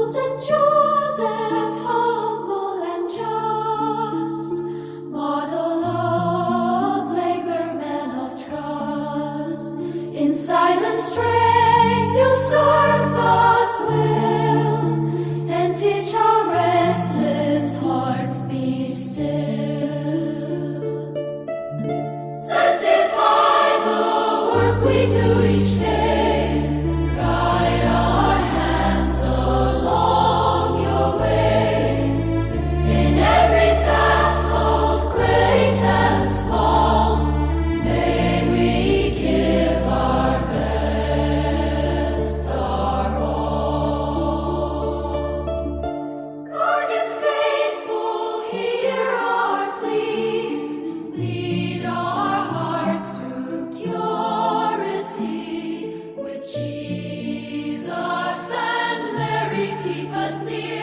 Saint Joseph, humble and just, model of labor, man of trust, in silent strength you serve God's will, and teach our restless hearts be still. Sanctify the work we do each day, guide our hands along your way, in every task both great and small, may we give our best, our all. Guardian faithful, hear our plea, lead our hearts to purity, with Jesus and Mary keep us near.